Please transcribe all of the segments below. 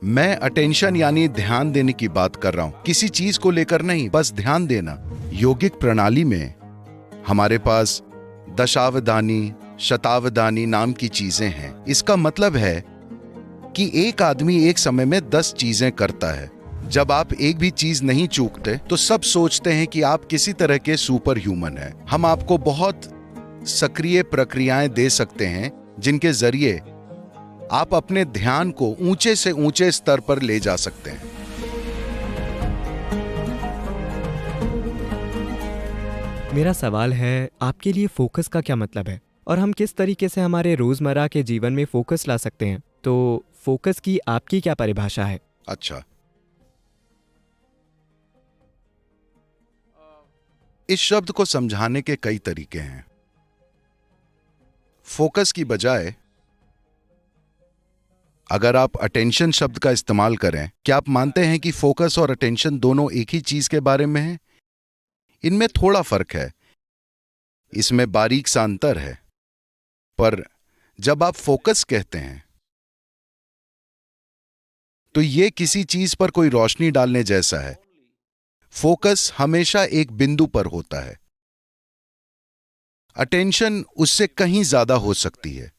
मैं अटेंशन यानी ध्यान देने की बात कर रहा हूं, किसी चीज को लेकर नहीं, बस ध्यान देना। योगिक प्रणाली में हमारे पास दशावधानी, शतावधानी नाम की चीजें हैं। इसका मतलब है कि एक आदमी एक समय में 10 चीजें करता है। जब आप एक भी चीज नहीं चूकते तो सब सोचते हैं कि आप किसी तरह के सुपर ह्यूमन हैं। हम आपको बहुत सक्रिय प्रक्रियाएं दे सकते हैं जिनके जरिए आप अपने ध्यान को ऊंचे से ऊंचे स्तर पर ले जा सकते हैं। मेरा सवाल है, आपके लिए फोकस का क्या मतलब है और हम किस तरीके से हमारे रोजमर्रा के जीवन में फोकस ला सकते हैं? तो फोकस की आपकी क्या परिभाषा है? अच्छा, इस शब्द को समझाने के कई तरीके हैं। फोकस की बजाय अगर आप अटेंशन शब्द का इस्तेमाल करें, क्या आप मानते हैं कि फोकस और अटेंशन दोनों एक ही चीज के बारे में हैं? इनमें थोड़ा फर्क है, इसमें बारीक सा अंतर है। पर जब आप फोकस कहते हैं तो यह किसी चीज पर कोई रोशनी डालने जैसा है। फोकस हमेशा एक बिंदु पर होता है। अटेंशन उससे कहीं ज्यादा हो सकती है।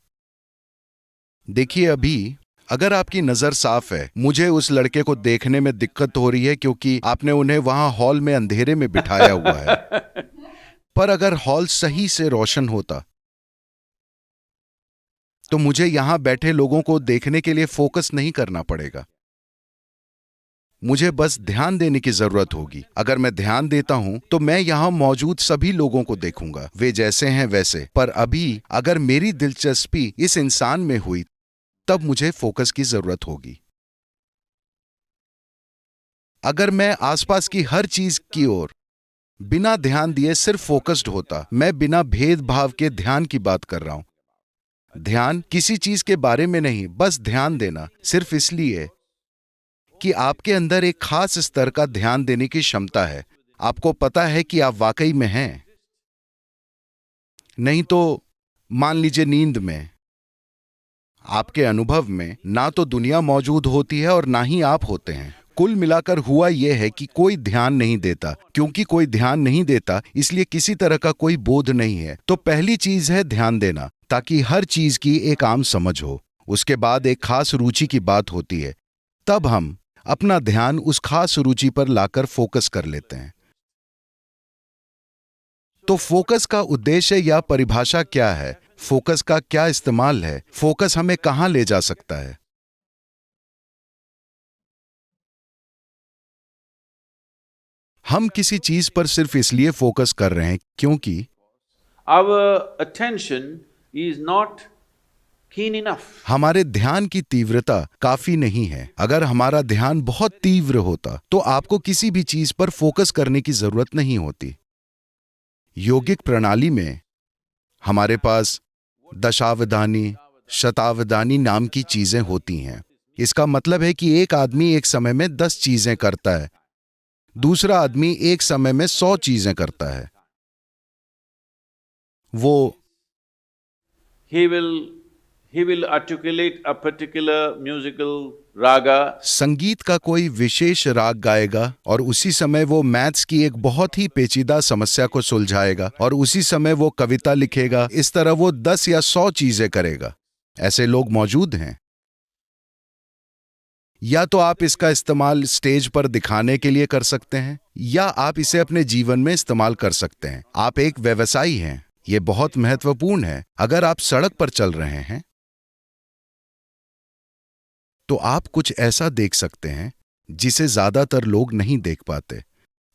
देखिए, अभी अगर आपकी नजर साफ है, मुझे उस लड़के को देखने में दिक्कत हो रही है क्योंकि आपने उन्हें वहां हॉल में अंधेरे में बिठाया हुआ है। पर अगर हॉल सही से रोशन होता तो मुझे यहां बैठे लोगों को देखने के लिए फोकस नहीं करना पड़ेगा। मुझे बस ध्यान देने की जरूरत होगी। अगर मैं ध्यान देता हूं तो मैं यहां मौजूद सभी लोगों को देखूंगा, वे जैसे हैं वैसे। पर अभी अगर मेरी दिलचस्पी इस इंसान में हुई तब मुझे फोकस की जरूरत होगी। अगर मैं आसपास की हर चीज की ओर बिना ध्यान दिए सिर्फ फोकस्ड होता, मैं बिना भेदभाव के ध्यान की बात कर रहा हूं। ध्यान किसी चीज के बारे में नहीं, बस ध्यान देना, सिर्फ इसलिए कि आपके अंदर एक खास स्तर का ध्यान देने की क्षमता है। आपको पता है कि आप वाकई में हैं। नहीं तो मान लीजिए नींद में आपके अनुभव में ना तो दुनिया मौजूद होती है और ना ही आप होते हैं। कुल मिलाकर हुआ यह है कि कोई ध्यान नहीं देता। क्योंकि कोई ध्यान नहीं देता, इसलिए किसी तरह का कोई बोध नहीं है। तो पहली चीज है ध्यान देना, ताकि हर चीज की एक आम समझ हो। उसके बाद एक खास रुचि की बात होती है, तब हम अपना ध्यान उस खास रुचि पर लाकर फोकस कर लेते हैं। तो फोकस का उद्देश्य या परिभाषा क्या है? फोकस का क्या इस्तेमाल है? फोकस हमें कहां ले जा सकता है? हम किसी चीज पर सिर्फ इसलिए फोकस कर रहे हैं क्योंकि our attention is not keen enough. हमारे ध्यान की तीव्रता काफी नहीं है। अगर हमारा ध्यान बहुत तीव्र होता तो आपको किसी भी चीज पर फोकस करने की जरूरत नहीं होती। योगिक प्रणाली में हमारे पास दशावधानी, शतावधानी नाम की चीजें होती हैं। इसका मतलब है कि एक आदमी एक समय में 10 चीजें करता है, दूसरा आदमी एक समय में 100 चीजें करता है। वो He will articulate a particular musical raga. संगीत का कोई विशेष राग गाएगा और उसी समय वो मैथ्स की एक बहुत ही पेचीदा समस्या को सुलझाएगा और उसी समय वो कविता लिखेगा। इस तरह वो 10 या 100 चीजें करेगा। ऐसे लोग मौजूद हैं। या तो आप इसका इस्तेमाल स्टेज पर दिखाने के लिए कर सकते हैं, या आप इसे अपने जीवन में इस्तेमाल कर सकते हैं। आप एक व्यवसायी हैं, यह बहुत महत्वपूर्ण है। अगर आप सड़क पर चल रहे हैं तो आप कुछ ऐसा देख सकते हैं जिसे ज्यादातर लोग नहीं देख पाते।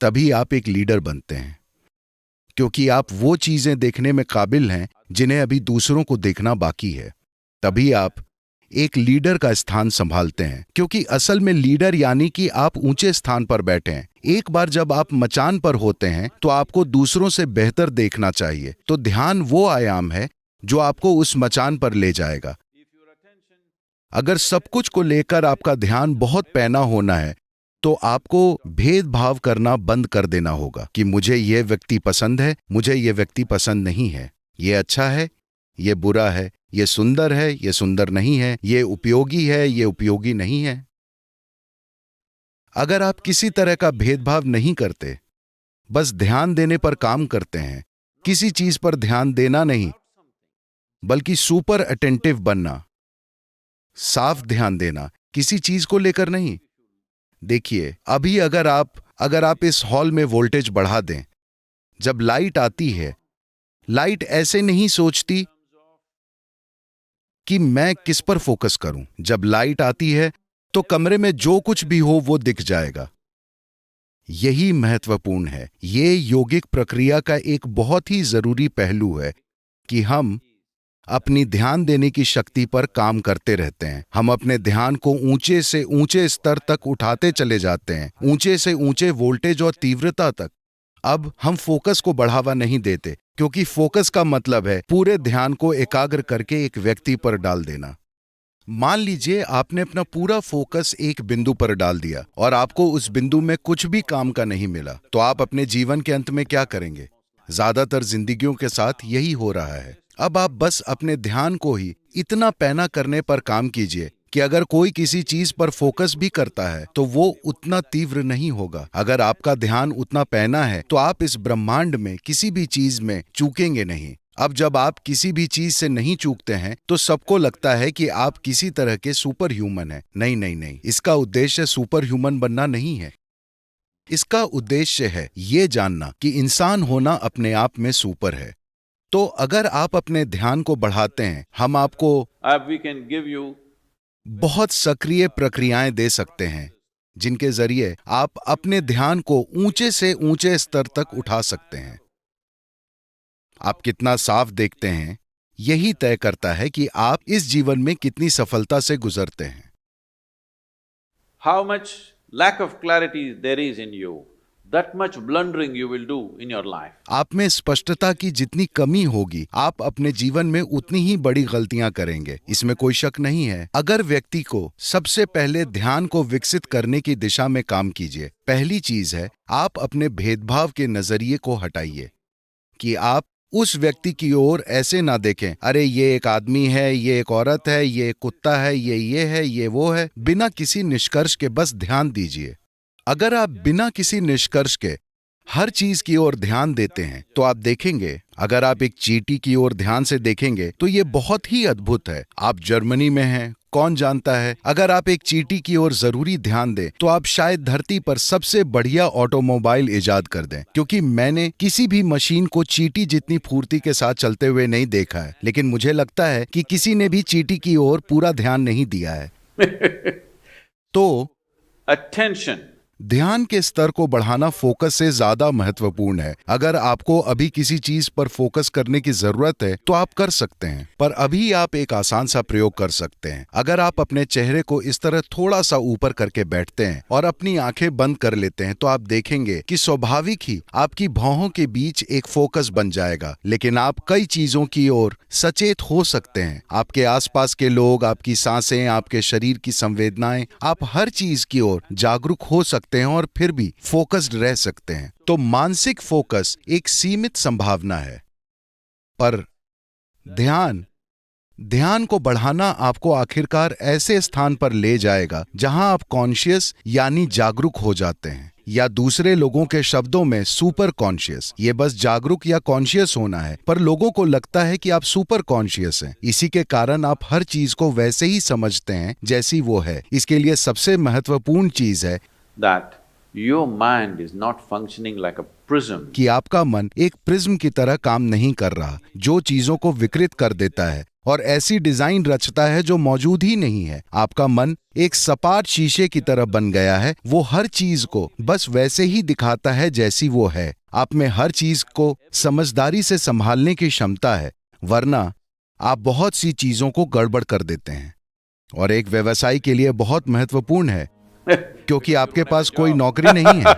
तभी आप एक लीडर बनते हैं, क्योंकि आप वो चीजें देखने में काबिल हैं जिन्हें अभी दूसरों को देखना बाकी है। तभी आप एक लीडर का स्थान संभालते हैं, क्योंकि असल में लीडर यानी कि आप ऊंचे स्थान पर बैठे हैं। एक बार जब आप मचान पर होते हैं तो आपको दूसरों से बेहतर देखना चाहिए। तो ध्यान वो आयाम है जो आपको उस मचान पर ले जाएगा। अगर सब कुछ को लेकर आपका ध्यान बहुत पैना होना है तो आपको भेदभाव करना बंद कर देना होगा कि मुझे यह व्यक्ति पसंद है, मुझे यह व्यक्ति पसंद नहीं है, ये अच्छा है, ये बुरा है, ये सुंदर है, ये सुंदर नहीं है, ये उपयोगी है, ये उपयोगी नहीं है। अगर आप किसी तरह का भेदभाव नहीं करते, बस ध्यान देने पर काम करते हैं, किसी चीज पर ध्यान देना नहीं बल्कि सुपर अटेंटिव बनना, साफ ध्यान देना, किसी चीज को लेकर नहीं। देखिए, अभी अगर आप इस हॉल में वोल्टेज बढ़ा दें, जब लाइट आती है, लाइट ऐसे नहीं सोचती कि मैं किस पर फोकस करूं। जब लाइट आती है तो कमरे में जो कुछ भी हो वो दिख जाएगा। यही महत्वपूर्ण है। ये योगिक प्रक्रिया का एक बहुत ही जरूरी पहलू है कि हम अपनी ध्यान देने की शक्ति पर काम करते रहते हैं। हम अपने ध्यान को ऊंचे से ऊंचे स्तर तक उठाते चले जाते हैं, ऊंचे से ऊंचे वोल्टेज और तीव्रता तक। अब हम फोकस को बढ़ावा नहीं देते, क्योंकि फोकस का मतलब है पूरे ध्यान को एकाग्र करके एक व्यक्ति पर डाल देना। मान लीजिए आपने अपना पूरा फोकस एक बिंदु पर डाल दिया और आपको उस बिंदु में कुछ भी काम का नहीं मिला, तो आप अपने जीवन के अंत में क्या करेंगे? ज्यादातर जिंदगियों के साथ यही हो रहा है। अब आप बस अपने ध्यान को ही इतना पैना करने पर काम कीजिए कि अगर कोई किसी चीज पर फोकस भी करता है तो वो उतना तीव्र नहीं होगा। अगर आपका ध्यान उतना पैना है तो आप इस ब्रह्मांड में किसी भी चीज में चूकेंगे नहीं। अब जब आप किसी भी चीज से नहीं चूकते हैं तो सबको लगता है कि आप किसी तरह के सुपर ह्यूमन हैं। नहीं नहीं नहीं, इसका उद्देश्य सुपर ह्यूमन बनना नहीं है। इसका उद्देश्य है ये जानना कि इंसान होना अपने आप में सुपर है। तो अगर आप अपने ध्यान को बढ़ाते हैं, हम आपको we can give you बहुत सक्रिय प्रक्रियाएं दे सकते हैं जिनके जरिए आप अपने ध्यान को ऊंचे से ऊंचे स्तर तक उठा सकते हैं। आप कितना साफ देखते हैं, यही तय करता है कि आप इस जीवन में कितनी सफलता से गुजरते हैं। how much lack of clarity there is in you, that much blundering you will do in your life. आप में स्पष्टता की जितनी कमी होगी, आप अपने जीवन में उतनी ही बड़ी गलतियां करेंगे, इसमें कोई शक नहीं है। अगर व्यक्ति को सबसे पहले ध्यान को विकसित करने की दिशा में काम कीजिए। पहली चीज है, आप अपने भेदभाव के नजरिए को हटाइए कि आप उस व्यक्ति की ओर ऐसे ना देखें, अरे ये एक आदमी है, ये एक औरत है, ये एक कुत्ता है, ये है, ये वो है। बिना किसी निष्कर्ष के बस ध्यान दीजिए। अगर आप बिना किसी निष्कर्ष के हर चीज की ओर ध्यान देते हैं तो आप देखेंगे, अगर आप एक चींटी की ओर ध्यान से देखेंगे तो ये बहुत ही अद्भुत है। आप जर्मनी में हैं, कौन जानता है, अगर आप एक चींटी की ओर जरूरी ध्यान दें तो आप शायद धरती पर सबसे बढ़िया ऑटोमोबाइल इजाद कर दें। क्योंकि मैंने किसी भी मशीन को चींटी जितनी फुर्ती के साथ चलते हुए नहीं देखा है, लेकिन मुझे लगता है कि किसी ने भी चींटी की ओर पूरा ध्यान नहीं दिया है। तो Attention. ध्यान के स्तर को बढ़ाना फोकस से ज्यादा महत्वपूर्ण है। अगर आपको अभी किसी चीज पर फोकस करने की जरूरत है तो आप कर सकते हैं, पर अभी आप एक आसान सा प्रयोग कर सकते हैं। अगर आप अपने चेहरे को इस तरह थोड़ा सा ऊपर करके बैठते हैं और अपनी आंखें बंद कर लेते हैं तो आप देखेंगे कि स्वाभाविक ही आपकी भौहों के बीच एक फोकस बन जाएगा। लेकिन आप कई चीजों की ओर सचेत हो सकते हैं। आपके आसपास के लोग, आपकी सांसें, आपके शरीर की संवेदनाएं, आप हर चीज की ओर जागरूक हो सकते हैं और फिर भी फोकस्ड रह सकते हैं। तो मानसिक फोकस एक सीमित संभावना है, पर ध्यान को बढ़ाना आपको आखिरकार ऐसे स्थान पर ले जाएगा जहां आप कॉन्शियस यानी जागरूक हो जाते हैं, या दूसरे लोगों के शब्दों में सुपर कॉन्शियस। ये बस जागरूक या कॉन्शियस होना है, पर लोगों को लगता है कि आप सुपर कॉन्शियस हैं। इसी के कारण आप हर चीज को वैसे ही समझते हैं जैसी वो है। इसके लिए सबसे महत्वपूर्ण चीज है That your mind is not functioning like a prism. कि आपका मन एक प्रिज्म की तरह काम नहीं कर रहा, जो चीजों को विकृत कर देता है और ऐसी डिजाइन रचता है जो मौजूद ही नहीं है। आपका मन एक सपाट शीशे की तरह बन गया है। वो हर चीज को बस वैसे ही दिखाता है जैसी वो है। आप में हर चीज को समझदारी से संभालने की क्षमता है, वरना आप बहुत सी चीजों को गड़बड़ कर देते हैं। और एक व्यवसायी के लिए बहुत महत्वपूर्ण है, क्योंकि आपके पास कोई नौकरी नहीं है।